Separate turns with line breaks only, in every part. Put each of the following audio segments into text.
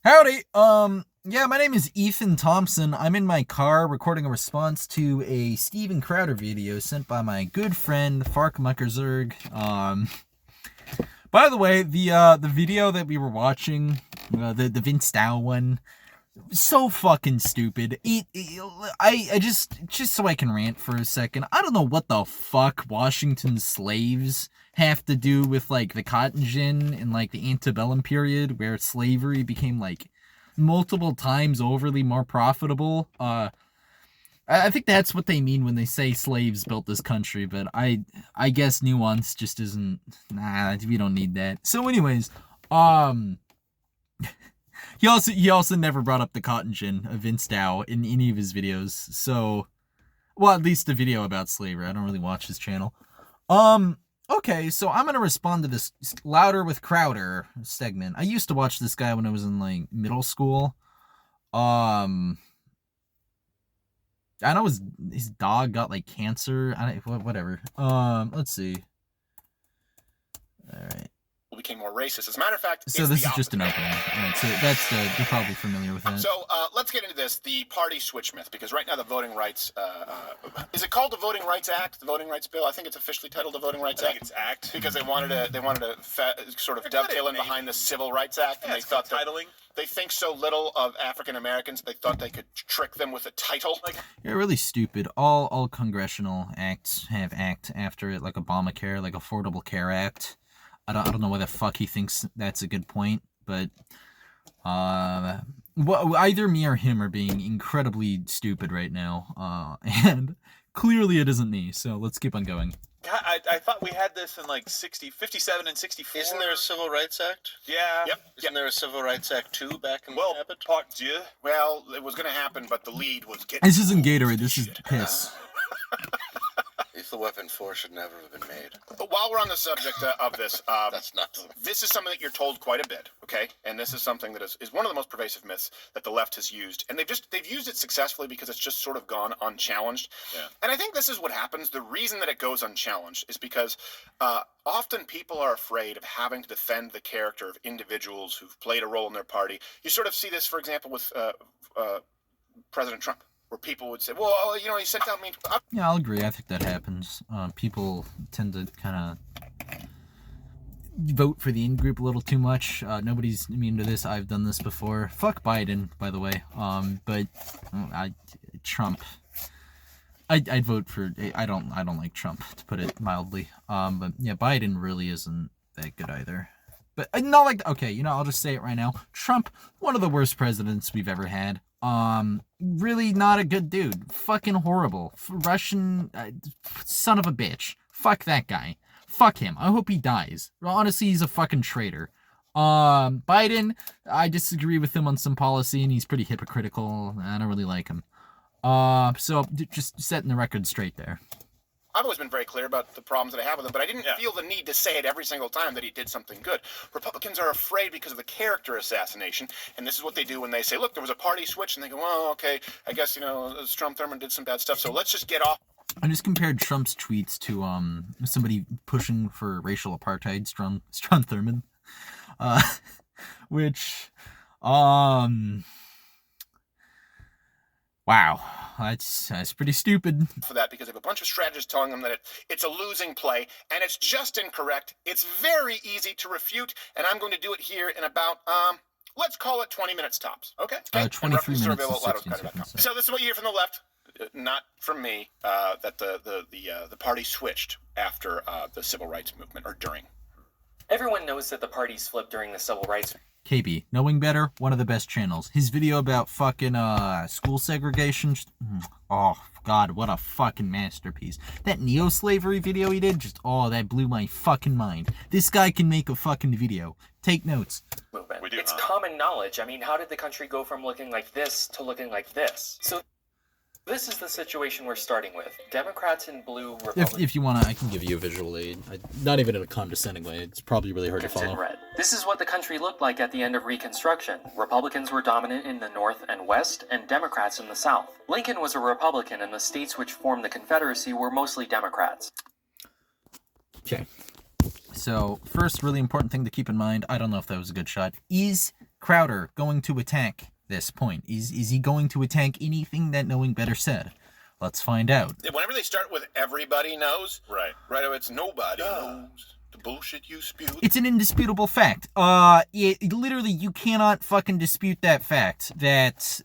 Howdy. Yeah, my name is Ethan Thompson. I'm in my car recording a response to a Steven Crowder video sent by my good friend Fark mukerzerg. By the way, the video that we were watching, the Vince Dow one, so fucking stupid. I just so I can rant for a second. I don't know what the fuck Washington's slaves have to do with like the cotton gin in like the antebellum period where slavery became like multiple times overly more profitable. I think that's what they mean when they say slaves built this country, but I guess nuance just isn't. Nah, we don't need that. So, anyways, um. He also never brought up the cotton gin of Vince Dow in any of his videos. So, well, at least the video about slavery. I don't really watch his channel. Okay, so I'm gonna respond to this Louder with Crowder segment. I used to watch this guy when I was in like middle school. I know his dog got like cancer. Whatever. Let's see. All right.
Became more racist. As a matter of fact,
so this is just an opening. Right, so that's you're probably familiar with that.
So let's get into this, the party switch myth, because right now the Voting Rights, is it called the Voting Rights Act, the Voting Rights Bill? I think it's officially titled the Voting Rights Act.
I think it's Act.
Because they wanted to sort of dovetail in behind the Civil Rights Act.
Yeah,
and they
thought titling.
They think so little of African Americans, they thought they could trick them with a title.
You're really stupid. All congressional acts have act after it, like Obamacare, like Affordable Care Act. I don't know why the fuck he thinks that's a good point, but either me or him are being incredibly stupid right now, and clearly it isn't me, so let's keep on going.
God, I thought we had this in like 57 and 64.
Isn't there a Civil Rights Act?
Yeah.
Yep.
Isn't there a Civil Rights Act 2 back in
Well,
the
part 2.
Well, it was going to happen, but the lead was getting...
This isn't Gatorade, this is piss.
Lethal Weapon 4 should never have been made.
But while we're on the subject of this,
That's nuts.
this is something that you're told quite a bit, okay? And this is something that is one of the most pervasive myths that the left has used. And they've used it successfully because it's just sort of gone unchallenged.
Yeah.
And I think this is what happens. The reason that it goes unchallenged is because often people are afraid of having to defend the character of individuals who've played a role in their party. You sort of see this, for example, with President Trump, where people would say, well, you know, he sent out me.
Yeah, I'll agree. I think that happens. People tend to kind of vote for the in-group a little too much. Nobody's immune to this. I've done this before. Fuck Biden, by the way. But Trump. I'd vote for. I don't like Trump, to put it mildly. But yeah, Biden really isn't that good either. But not like, okay, you know, I'll just say it right now. Trump, one of the worst presidents we've ever had. Really not a good dude. Fucking horrible. Russian son of a bitch. Fuck that guy. Fuck him. I hope he dies. Honestly, he's a fucking traitor. Biden, I disagree with him on some policy, and he's pretty hypocritical. I don't really like him. So just setting the record straight there.
I've always been very clear about the problems that I have with him, but I didn't feel the need to say it every single time that he did something good. Republicans are afraid because of the character assassination, and this is what they do when they say, look, there was a party switch, and they go, well, okay, I guess, you know, Strom Thurmond did some bad stuff, so let's just get off.
I just compared Trump's tweets to somebody pushing for racial apartheid, Strom Thurmond, which wow, that's pretty stupid.
For that, because they have a bunch of strategists telling them that it's a losing play, and it's just incorrect. It's very easy to refute, and I'm going to do it here in about, let's call it 20 minutes tops, okay?
23 minutes and 16 seconds.
So this is what you hear from the left, not from me, that the party switched after the civil rights movement, or during.
Everyone knows that the parties flipped during the civil rights.
KB, knowing better, one of the best channels. His video about fucking school segregation, oh god, what a fucking masterpiece. That neo-slavery video he did, that blew my fucking mind. This guy can make a fucking video. Take notes.
Movement.
We do,
it's common knowledge. I mean, how did the country go from looking like this to looking like this? So this is the situation we're starting with. Democrats in blue, Republicans
If you want to, I can give you a visual aid. Not even in a condescending way. It's probably really hard to follow.
in red. This is what the country looked like at the end of Reconstruction. Republicans were dominant in the North and West, and Democrats in the South. Lincoln was a Republican, and the states which formed the Confederacy were mostly Democrats.
Okay. So, first really important thing to keep in mind, I don't know if that was a good shot, is Crowder going to attack this point? Is he going to attack anything that Knowing Better said? Let's find out.
Whenever they start with everybody knows,
Right.
right, it's nobody knows the bullshit you spew.
It's an indisputable fact. It literally, you cannot fucking dispute that fact that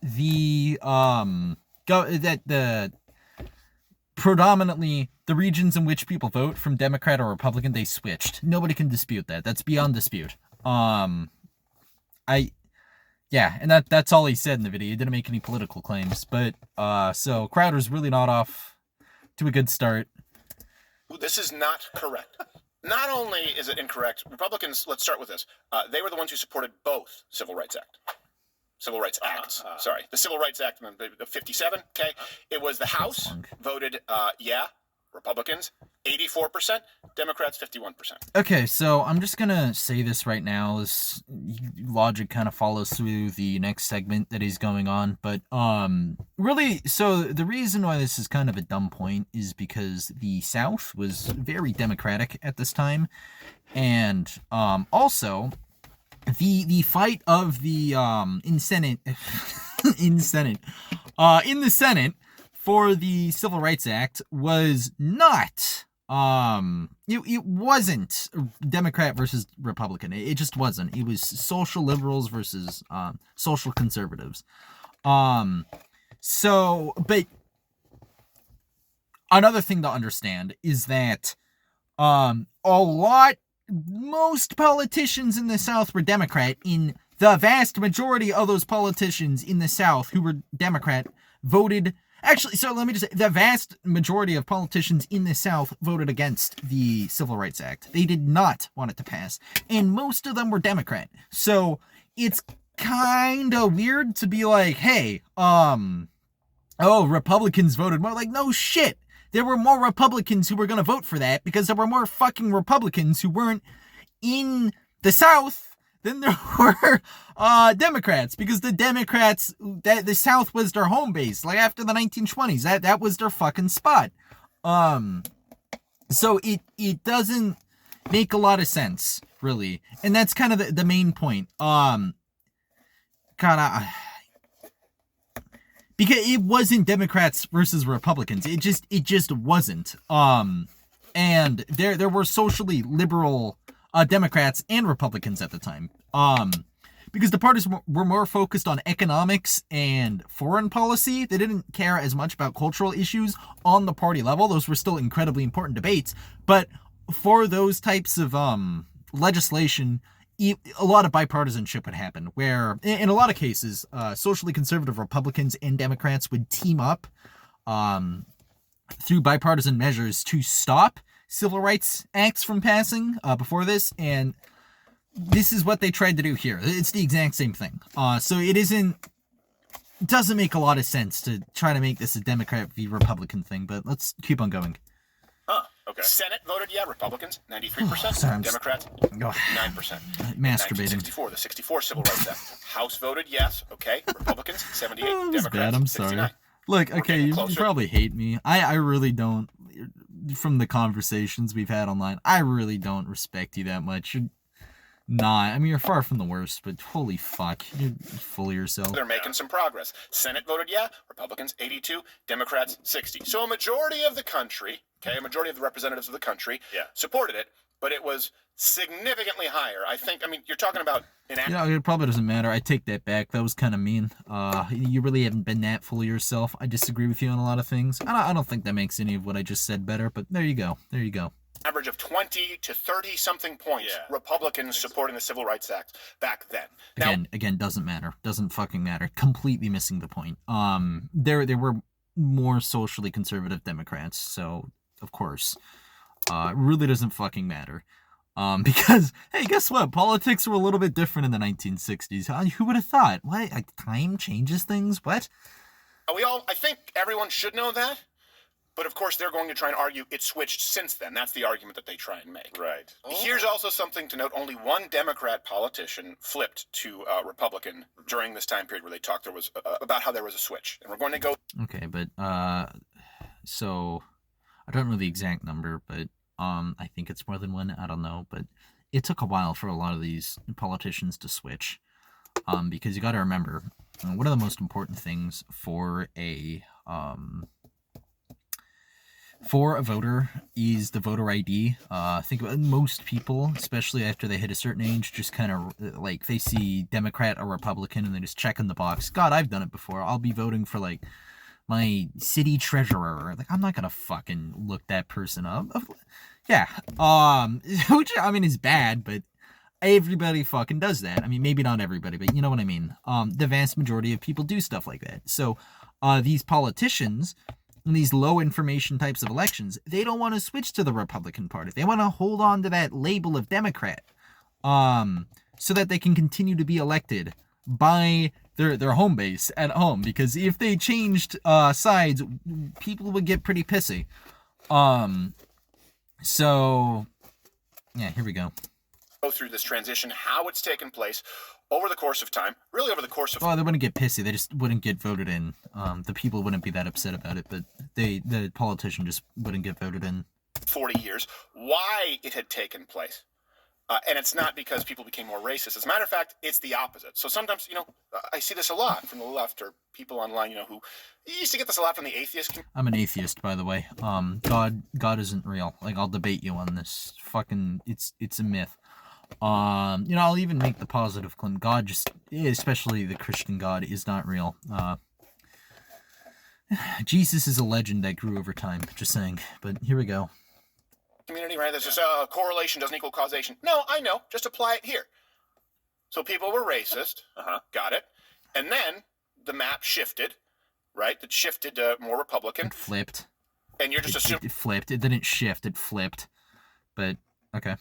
predominantly the regions in which people vote from Democrat or Republican, they switched. Nobody can dispute that. That's beyond dispute. Yeah, and that's all he said in the video. He didn't make any political claims, but so Crowder's really not off to a good start.
This is not correct. Not only is it incorrect, Republicans, let's start with this. They were the ones who supported both Civil Rights Acts. Sorry. The Civil Rights Act of 57, okay? It was the House voted, yeah, Republicans, 84%, Democrats, 51%.
Okay, so I'm just gonna say this right now. This logic kind of follows through the next segment that he's going on, but really, so the reason why this is kind of a dumb point is because the South was very Democratic at this time, and also the fight of the in the Senate for the Civil Rights Act was not it wasn't Democrat versus Republican. It just wasn't. It was social liberals versus social conservatives. So, but another thing to understand is that most politicians in the South were Democrat. In the vast majority of those politicians in the South who were Democrat voted. Actually, so let me just say, the vast majority of politicians in the South voted against the Civil Rights Act. They did not want it to pass. And most of them were Democrat. So it's kind of weird to be like, hey, Republicans voted more. Like, no shit. There were more Republicans who were going to vote for that because there were more fucking Republicans who weren't in the South than there were Democrats, because the Democrats, the South was their home base. Like after the 1920s, that was their fucking spot. So it doesn't make a lot of sense, really, and that's kind of the main point. Because it wasn't Democrats versus Republicans. It just wasn't. And there were socially liberal Democrats and Republicans at the time. Because the parties were more focused on economics and foreign policy. They didn't care as much about cultural issues on the party level. Those were still incredibly important debates. But for those types of legislation, a lot of bipartisanship would happen, where in a lot of cases, socially conservative Republicans and Democrats would team up through bipartisan measures to stop civil rights acts from passing before this, and this is what they tried to do here. It's the exact same thing. So it doesn't make a lot of sense to try to make this a Democrat v. Republican thing, but let's keep on going.
Okay. Senate voted yeah, Republicans, 93%.
Sorry,
Democrats, 9%.
Masturbating.
1964, the 64 Civil Rights Act. House voted yes, okay. Republicans, 78.
Oh,
Democrats,
bad. I'm
69.
sorry. Look, okay, you probably hate me. I really don't, from the conversations we've had online, I really don't respect you that much. I mean, you're far from the worst, but holy fuck, you're full of yourself.
They're making some progress. Senate voted yeah, Republicans 82, Democrats 60. So a majority of the country, okay, a majority of the representatives of the country supported it, but it was significantly higher. I mean, you're talking about
it probably doesn't matter. I take that back. That was kind of mean. You really haven't been that full of yourself. I disagree with you on a lot of things. I don't think that makes any of what I just said better, but there you go. There you go.
Average of 20 to 30 something points Republicans supporting the Civil Rights Act back then.
Again, doesn't matter. Doesn't fucking matter. Completely missing the point. There were more socially conservative Democrats, so of course, it really doesn't fucking matter. Because hey, guess what? Politics were a little bit different in the 1960s. Who would have thought? What? Like, time changes things? What?
I think everyone should know that. But of course, they're going to try and argue it switched since then. That's the argument that they try and make.
Right.
Here's also something to note. Only one Democrat politician flipped to Republican during this time period where they talked about how there was a switch. And we're going to go...
Okay, but, so, I don't know the exact number, but, I think it's more than one. I don't know, but it took a while for a lot of these politicians to switch. Because you got to remember, one of the most important things for a voter is the voter ID. Think about most people, especially after they hit a certain age, just kind of like they see Democrat or Republican and they just check in the box. God, I've done it before. I'll be voting for like my city treasurer. Like, I'm not gonna fucking look that person up. Yeah. Which I mean is bad, but everybody fucking does that. I mean, maybe not everybody, but you know what I mean. The vast majority of people do stuff like that. So, these politicians in these low information types of elections, they don't want to switch to the Republican Party. They want to hold on to that label of Democrat, so that they can continue to be elected by their home base at home. Because if they changed sides, people would get pretty pissy. So yeah, here we go.
Go through this transition, how it's taken place over the course of time, really over the course of...
Well, they wouldn't get pissy. They just wouldn't get voted in. The people wouldn't be that upset about it, but the politician just wouldn't get voted in.
40 years, why it had taken place. And it's not because people became more racist. As a matter of fact, it's the opposite. So sometimes, I see this a lot from the left or people online, who... You used to get this a lot from the atheist community.
I'm an atheist, by the way. God isn't real. Like, I'll debate you on this. Fucking, it's a myth. I'll even make the positive claim. God just, especially the Christian God, is not real. Jesus is a legend that grew over time. Just saying. But here we go.
Community, right? There's just correlation doesn't equal causation. No, I know. Just apply it here. So people were racist. Got it. And then the map shifted, right? It shifted more Republican.
It flipped.
And you're just assuming...
It flipped. It didn't shift. It flipped. But, okay.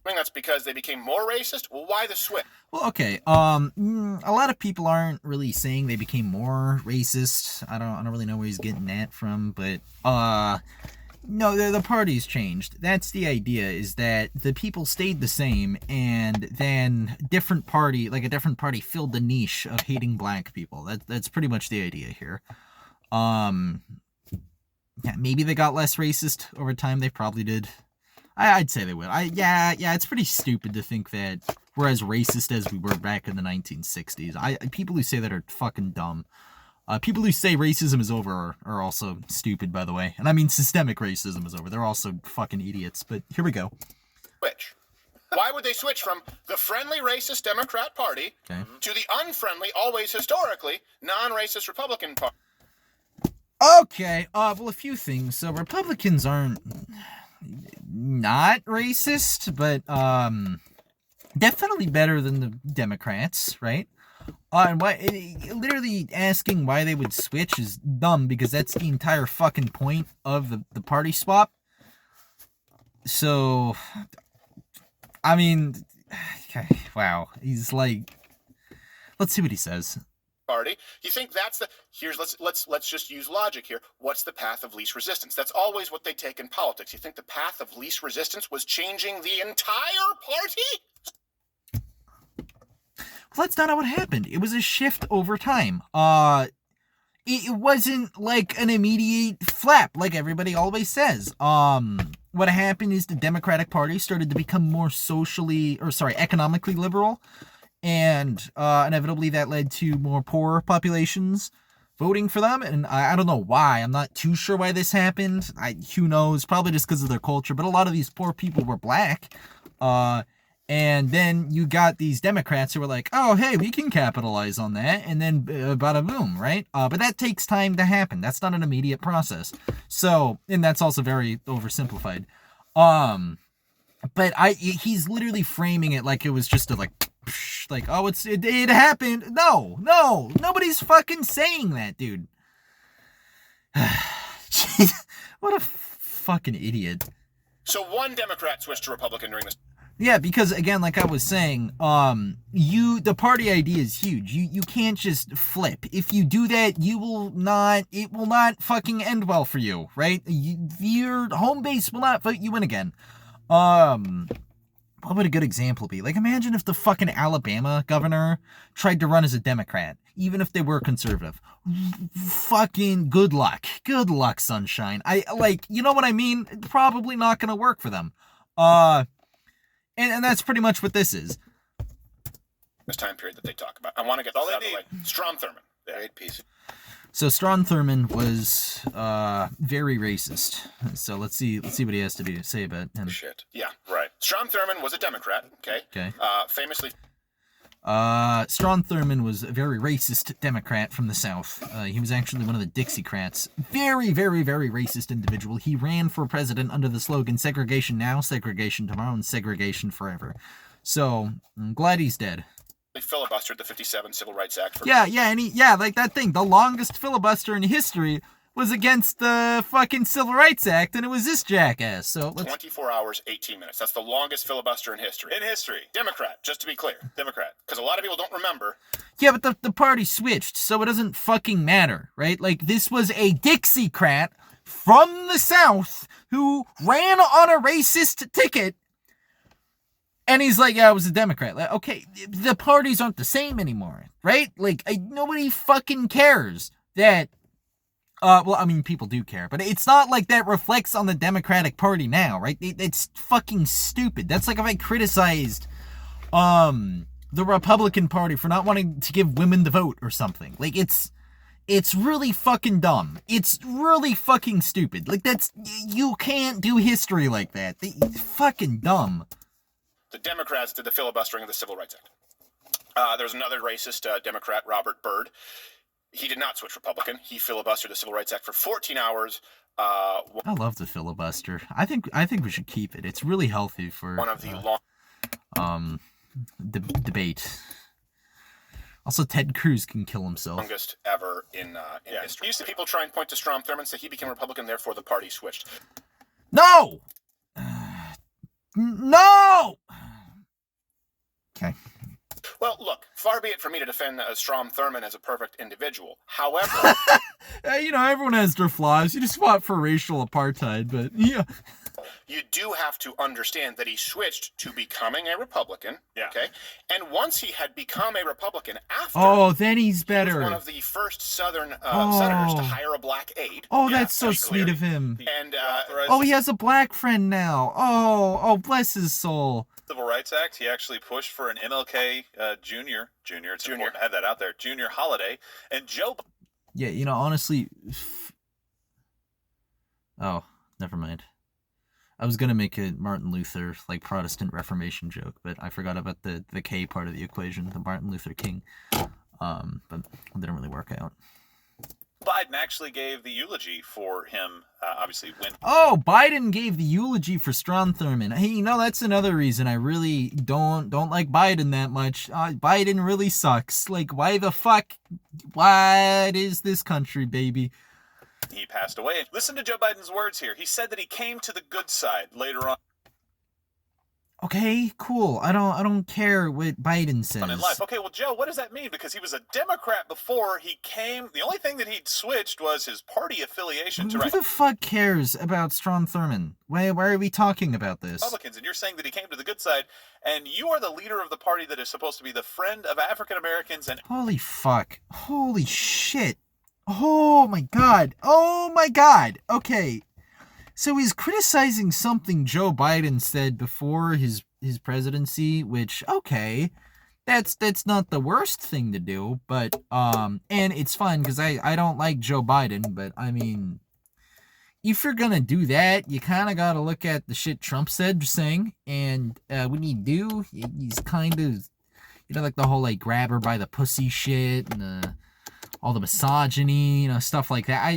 I think that's because they became more racist. Well, why the switch?
Well, okay. A lot of people aren't really saying they became more racist. I don't really know where he's getting that from, but no, the party's changed. That's the idea, is that the people stayed the same, and then a different party filled the niche of hating black people. That's pretty much the idea here. Yeah, maybe they got less racist over time. They probably did. I'd say they would. Yeah, it's pretty stupid to think that we're as racist as we were back in the 1960s. People who say that are fucking dumb. People who say racism is over are also stupid, by the way. And I mean systemic racism is over. They're also fucking idiots. But here we go.
Switch. Why would they switch from the friendly racist Democrat Party to the unfriendly, always historically, non-racist Republican Party?
Okay, well, a few things. So Republicans aren't... not racist, but definitely better than the Democrats, right? And literally asking why they would switch is dumb, because that's the entire fucking point of the party swap. So, I mean, okay, wow, he's like, let's see what he says.
Party. You think that's the... Here's let's just use logic here. What's the path of least resistance? That's always what they take in politics. You think the path of least resistance was changing the entire party?
Well, that's not what happened. It was a shift over time. It wasn't like an immediate flap, like everybody always says. What happened is the Democratic Party started to become more economically liberal. And inevitably that led to more poor populations voting for them. And I don't know why. I'm not too sure why this happened. Who knows? Probably just because of their culture. But a lot of these poor people were black. And then you got these Democrats who were like, oh, hey, we can capitalize on that. And then bada boom, right? But that takes time to happen. That's not an immediate process. So, and that's also very oversimplified. But he's literally framing it like it was just a oh, it happened. No, nobody's fucking saying that, dude. What a fucking idiot.
So one Democrat switched to Republican during this.
Yeah, because again, like I was saying, the party ID is huge. You can't just flip. If you do that, it will not fucking end well for you, right? Your home base will not vote you in again. What would a good example be? Like, imagine if the fucking Alabama governor tried to run as a Democrat, even if they were conservative. Fucking good luck. Good luck, sunshine. You know what I mean? Probably not gonna work for them. And that's pretty much what this is.
this time period that they talk about. I want to get this out of the way. Strom Thurmond.
Great piece.
So Strom Thurmond was very racist. So let's see what he has to say about him.
Shit.
Yeah, right. Strom Thurmond was a Democrat. Okay. Famously.
Strom Thurmond was a very racist Democrat from the South. He was actually one of the Dixiecrats. Very, very, very racist individual. He ran for president under the slogan segregation now, segregation tomorrow, and segregation forever. So I'm glad he's dead.
Filibustered the 57 Civil Rights Act.
Like that thing. The longest filibuster in history was against the fucking Civil Rights Act, and it was this jackass. So
24 hours, 18 minutes. That's the longest filibuster in history.
In history.
Democrat, just to be clear. Democrat. Because a lot of people don't remember.
Yeah, but the party switched, so it doesn't fucking matter, right? Like, this was a Dixiecrat from the South who ran on a racist ticket, and he's like, yeah, I was a Democrat. Like, okay, the parties aren't the same anymore, right? Like, nobody fucking cares that... well, I mean, people do care, but it's not like that reflects on the Democratic Party now, right? It's fucking stupid. That's like if I criticized, the Republican Party for not wanting to give women the vote or something. Like, it's really fucking dumb. It's really fucking stupid. Like, you can't do history like that. It's fucking dumb.
The Democrats did the filibustering of the Civil Rights Act. There's another racist Democrat, Robert Byrd. He did not switch Republican. He filibustered the Civil Rights Act for 14 hours.
I love the filibuster. I think we should keep it. It's really healthy for
one of the
debate. Also, Ted Cruz can kill himself.
Longest ever in history. People try and point to Strom Thurmond, say he became Republican, therefore the party switched.
No! No! Okay.
Well, look, far be it for me to defend Strom Thurmond as a perfect individual. However...
everyone has their flaws. You just fought for racial apartheid, but yeah.
You do have to understand that he switched to becoming a Republican, okay? And once he had become a Republican after...
Oh, then he's better.
He was one of the first Southern senators to hire a black aide.
Oh, that's so sweet of him.
And
he has a black friend now. Oh, bless his soul.
Civil Rights Act, he actually pushed for an MLK Junior, it's important to have that out there, Junior holiday, and Joe...
Yeah, honestly... Oh, never mind. I was gonna make a Martin Luther, Protestant Reformation joke, but I forgot about the K part of the equation, the Martin Luther King. But it didn't really work out.
Biden actually gave the eulogy for him, obviously when...
Oh, Biden gave the eulogy for Strom Thurmond. Hey, that's another reason I really don't like Biden that much. Biden really sucks. Like, why the fuck? What is this country, baby?
He passed away. Listen to Joe Biden's words here. He said that he came to the good side later on.
Okay, cool. I don't care what Biden says.
In life. Okay, well, Joe, what does that mean? Because he was a Democrat before he came. The only thing that he'd switched was his party affiliation to...
Who the fuck cares about Strom Thurmond? Why are we talking about this?
Republicans, and you're saying that he came to the good side, and you are the leader of the party that is supposed to be the friend of African Americans and...
Holy fuck. Holy shit. Oh my god. Oh my god. Okay. So he's criticizing something Joe Biden said before his presidency, which, okay, that's not the worst thing to do, but, and it's fine, because I don't like Joe Biden, but, I mean, if you're gonna do that, you kind of gotta look at the shit Trump said, saying, and, when you do, he's kind of, the whole, grab her by the pussy shit, and, all the misogyny, stuff like that.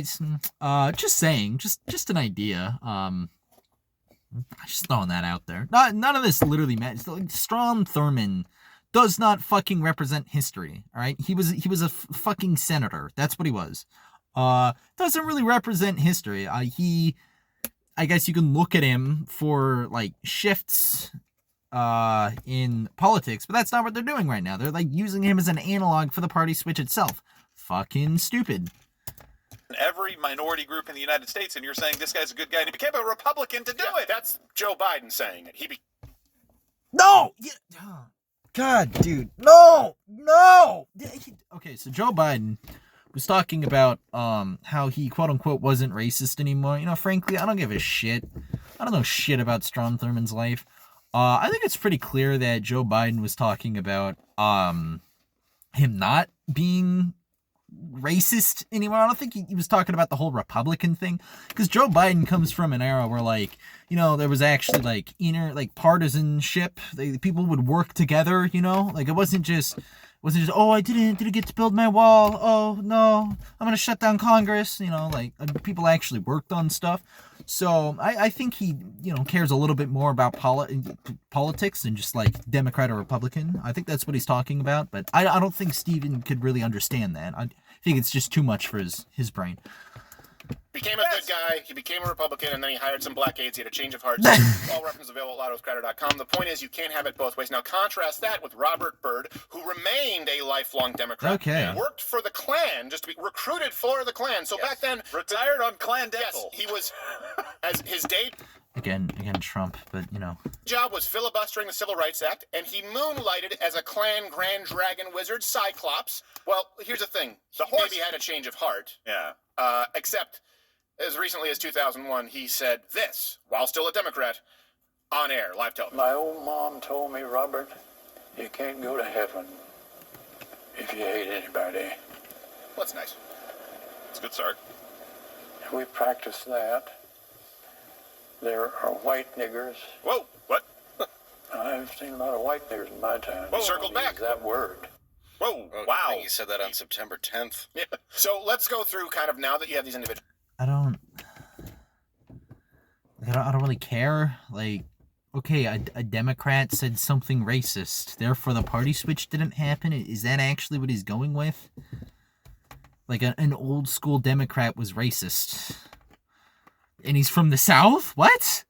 Just saying, just an idea. Just throwing that out there. None of this literally matters. Strom Thurmond does not fucking represent history. All right, he was a fucking senator. That's what he was. Doesn't really represent history. I guess you can look at him for shifts in politics, but that's not what they're doing right now. They're using him as an analog for the party switch itself. Fucking stupid.
Every minority group in the United States, and you're saying this guy's a good guy, and he became a Republican to do it.
That's Joe Biden saying it.
No! God, dude. No! Okay, so Joe Biden was talking about how he, quote-unquote, wasn't racist anymore. Frankly, I don't give a shit. I don't know shit about Strom Thurmond's life. I think it's pretty clear that Joe Biden was talking about him not being racist anymore. I don't think he was talking about the whole Republican thing, because Joe Biden comes from an era where, like, you know, there was actually like inner like partisanship. People would work together. You know, like it wasn't just oh, I didn't get to build my wall. Oh no, I'm gonna shut down Congress. You know, like people actually worked on stuff. So I think he, you know, cares a little bit more about politics than just like Democrat or Republican. I think that's what he's talking about, but I don't think Steven could really understand that. I think it's just too much for his brain.
Became a good guy, he became a Republican, and then he hired some black aides. He had a change of heart. All references available at loudwithcrowder.com. The point is, you can't have it both ways. Now, contrast that with Robert Byrd, who remained a lifelong Democrat.
Okay.
Worked for the Klan, just to be recruited for the Klan. So back then,
retired on Klan dental.
Yes, he was, as his day
Again, Trump, but you know.
job was filibustering the Civil Rights Act, and he moonlighted as a Klan Grand Dragon wizard, Cyclops. Well, here's the thing. The horse maybe had a change of heart.
Yeah.
Except, as recently as 2001, he said this, while still a Democrat, on air, live television.
My old mom told me, Robert, you can't go to heaven if you hate anybody.
Well, that's nice.
It's good, Sark.
We practice that. There are white niggers.
Whoa, what?
I've seen a lot of white niggers in my time.
Whoa, circled back.
Use that word.
Whoa,
Oh,
wow.
I think you said that on September 10th.
Yeah. So let's go through kind of now that you have these individuals.
I don't really care. Like, okay, a Democrat said something racist, therefore the party switch didn't happen. Is that actually what he's going with? Like, an old school Democrat was racist. And he's from the South? What?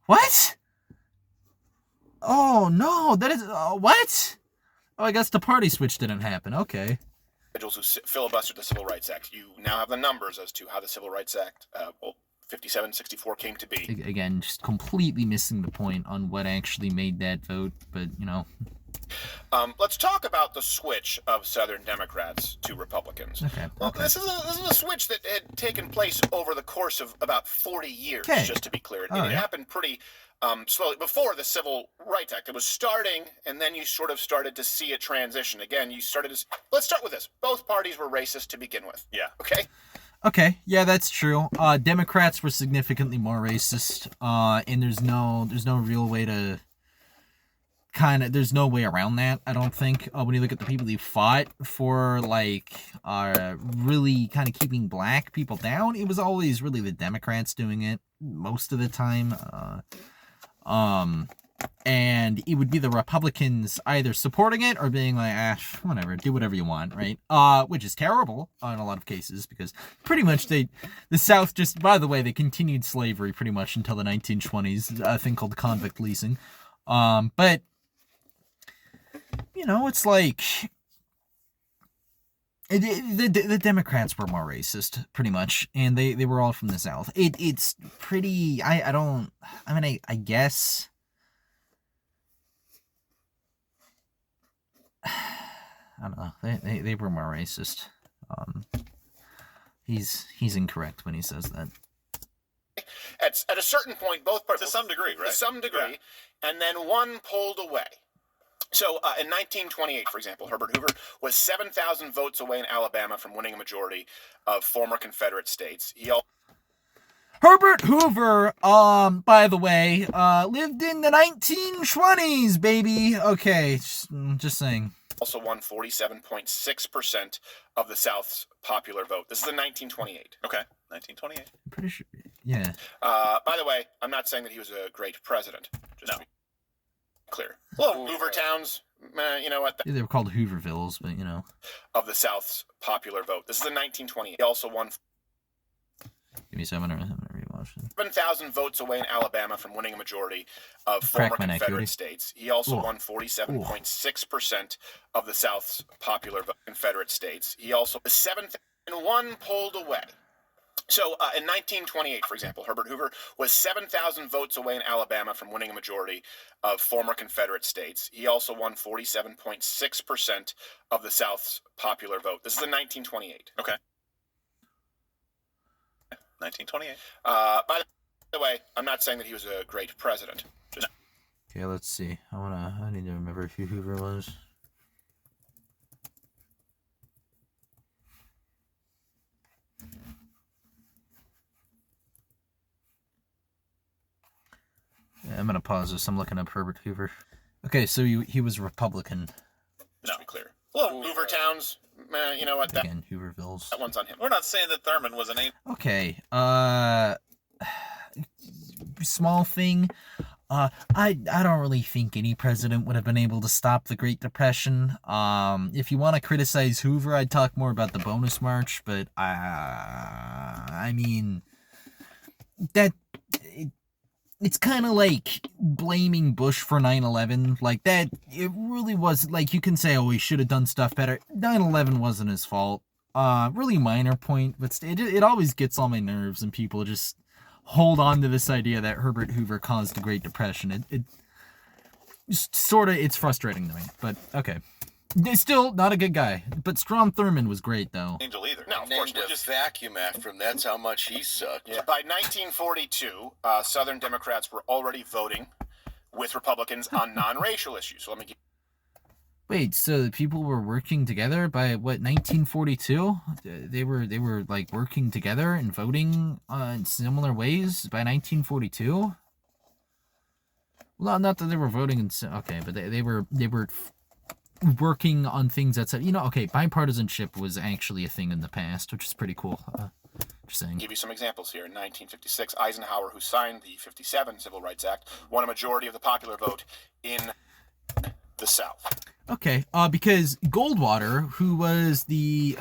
What? Oh, no, that is... what? Oh, I guess the party switch didn't happen. Okay.
Individuals who filibustered the Civil Rights Act. You now have the numbers as to how the Civil Rights Act, 57-64 came to be.
Again, just completely missing the point on what actually made that vote, but, you know...
Let's talk about the switch of Southern Democrats to Republicans.
Okay.
Well, this is a switch that had taken place over the course of about 40 years,
Okay.
just to be clear.
All
It
right.
happened pretty slowly before the Civil Rights Act. It was starting, and then you sort of started to see it transition. Again, you started to... Let's start with this. Both parties were racist to begin with.
Yeah.
Okay?
Okay, yeah, that's true. Democrats were significantly more racist, and there's no real way to there's no way around that, I don't think. When you look at the people who fought for, like, really kind of keeping black people down, it was always really the Democrats doing it most of the time. And it would be the Republicans either supporting it or being like, whatever, do whatever you want, right? Which is terrible in a lot of cases, because pretty much the South just, by the way, they continued slavery pretty much until the 1920s, a thing called convict leasing. But, you know, it's like, the Democrats were more racist, pretty much, and they were all from the South. It's pretty, I guess... I don't know. They were more racist. He's incorrect when he says that.
At a certain point, both parties...
To some degree, right?
To some degree.
Yeah.
And then one pulled away. So in 1928, for example, Herbert Hoover was 7,000 votes away in Alabama from winning a majority of former Confederate states.
Herbert Hoover, by the way, lived in the 1920s, baby. Okay, just saying.
Also won 47.6% of the South's popular vote. This is in 1928.
Okay, 1928.
I'm pretty sure, yeah.
By the way, I'm not saying that he was a great president. Just to be clear. Well, Hoover towns, you know what?
They were called Hoovervilles, but, you know.
Of the South's popular vote. This is in 1928. He also won...
Give me a second, I'm gonna rewatch it.
7,000 votes away in Alabama from winning a majority of former Confederate states. He also won 47.6% of the South's popular Confederate states. He also... 7,001 pulled away. So in 1928, for example, Herbert Hoover was 7,000 votes away in Alabama from winning a majority of former Confederate states. He also won 47.6% of the South's popular vote. This is in 1928.
Okay. 1928.
the way, I'm not saying that he was a great president. Just
Okay, let's see. I need to remember who Hoover was. Yeah, I'm gonna pause this. I'm looking up Herbert Hoover. Okay, so he was Republican.
to be clear.
Well,
Hoover Towns, you know what? That
Again, Hoovervilles.
one's on him.
we're not saying that Thurman was an angel.
Okay, small thing. I don't really think any president would have been able to stop the Great Depression. If you want to criticize Hoover, I'd talk more about the bonus march, but I mean, it's kind of like blaming Bush for 9/11. Like that, it really was, like, you can say, oh, he should have done stuff better. 9/11 wasn't his fault. Really minor point, but it always gets on my nerves, and people just hold on to this idea that Herbert Hoover caused the Great Depression. It just sort of, it's frustrating to me, but okay. He's still not a good guy, but Strom Thurmond was great, though.
Angel either.
No, of course,
Named
we're
a
just
vacuum after him. That's how much he sucked.
Yeah. By 1942, Southern Democrats were already voting with Republicans on non-racial issues. So let me give
Wait, so the people were working together by, what, 1942? They were like working together and voting in similar ways by 1942? Well, not that they were voting in, okay, but they were working on things that said, okay, bipartisanship was actually a thing in the past, which is pretty cool. Just saying.
you some examples here. In 1956, Eisenhower, who signed the 57 Civil Rights Act, won a majority of the popular vote in the South.
Okay, because Goldwater, who was the,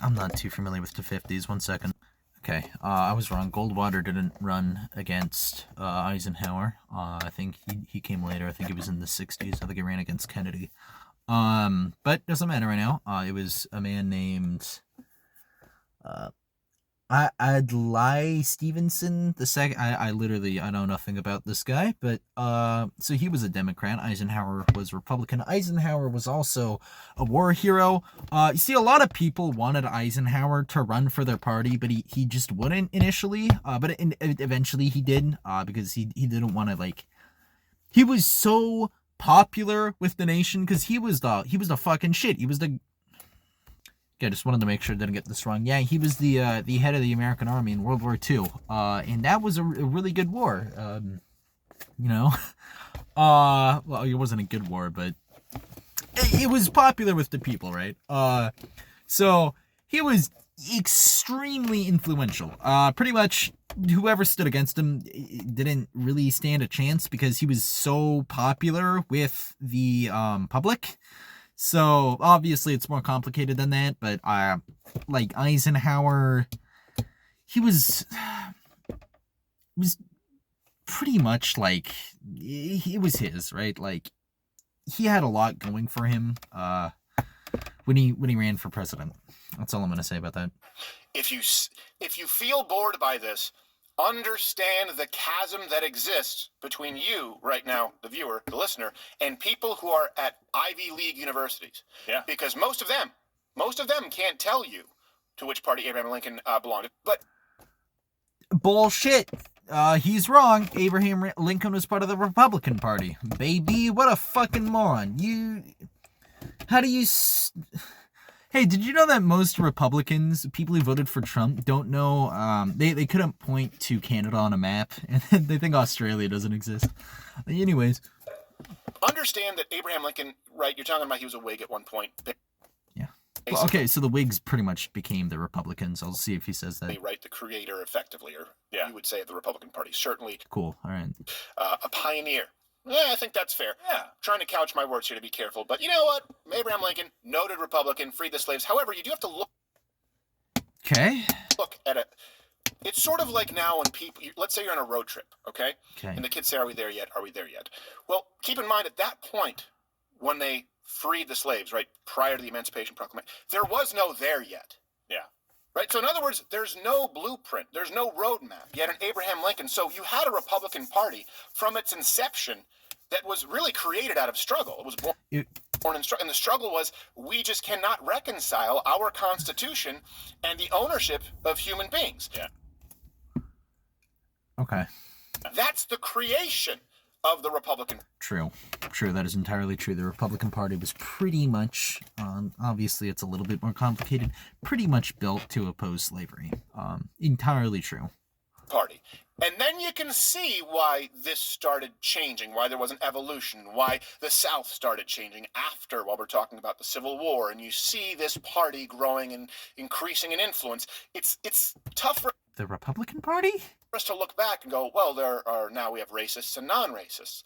I'm not too familiar with the 50s. 1 second. Okay, I was wrong. Goldwater didn't run against Eisenhower. I think he came later. I think he was in the 60s. I think he ran against Kennedy. But doesn't matter right now. It was a man named Adlai Stevenson the second. I know nothing about this guy, but so he was a Democrat. Eisenhower was Republican. Eisenhower was also a war hero. You see, a lot of people wanted Eisenhower to run for their party, but he just wouldn't initially. But eventually he did, because he didn't want to, like, he was so popular with the nation because he was the fucking shit. He was the, I just wanted to make sure I didn't get this wrong. Yeah, he was the head of the American Army in World War II, and that was a really good war. Well, it wasn't a good war, but it was popular with the people, right? So he was extremely influential. Pretty much whoever stood against him didn't really stand a chance because he was so popular with the public. So, obviously, it's more complicated than that, but, like, Eisenhower, he was pretty much, like, it was his, right? Like, he had a lot going for him, when he ran for president. That's all I'm gonna say about that.
If you feel bored by this, understand the chasm that exists between you right now, the viewer, the listener, and people who are at Ivy League universities.
Yeah.
Because most of them can't tell you to which party Abraham Lincoln belonged to. But
Bullshit. He's wrong. Abraham Lincoln was part of the Republican Party. Baby, what a fucking moron. Hey, did you know that most Republicans, people who voted for Trump, don't know, they couldn't point to Canada on a map, and they think Australia doesn't exist. Anyways.
understand that Abraham Lincoln, right, you're talking about he was a Whig at one point.
Yeah. Well, okay, so the Whigs pretty much became the Republicans. I'll see if he says that.
Right, the creator, effectively, or you would say of the Republican Party. Certainly.
Cool, all right.
A pioneer. Yeah, I think that's fair. Yeah. Trying to couch my words here to be careful, but you know what? Abraham Lincoln, noted Republican, freed the slaves. However, you do have to look at it. It's sort of like now when people, let's say you're on a road trip, okay? And the kids say, are we there yet? Are we there yet? Well, keep in mind at that point, when they freed the slaves, right, prior to the Emancipation Proclamation, there was no there yet.
Yeah.
Right? So in other words, there's no blueprint. There's no roadmap. Yet in Abraham Lincoln, so you had a Republican Party from its inception that was really created out of struggle. It was born in struggle. And the struggle was, we just cannot reconcile our Constitution and the ownership of human beings.
Yeah.
Okay.
That's the creation of the Republican.
True. That is entirely true. The Republican Party was pretty much, obviously it's a little bit more complicated, pretty much built to oppose slavery. Entirely true.
Party. And then you can see why this started changing, why there was an evolution, why the South started changing after, while we're talking about the Civil War, and you see this party growing and increasing in influence. It's tough for
The Republican Party?
us to look back and go, well, now we have racists and non-racists.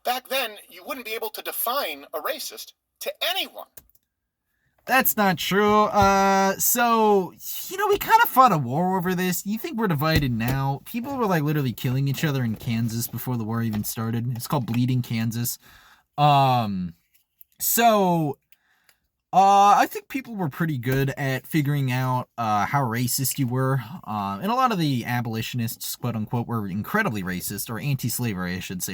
Back then, you wouldn't be able to define a racist to anyone.
That's not true. So, we kind of fought a war over this. You think we're divided now? People were, literally killing each other in Kansas before the war even started. It's called Bleeding Kansas. I think people were pretty good at figuring out how racist you were. And a lot of the abolitionists, quote unquote, were incredibly racist, or anti-slavery, I should say,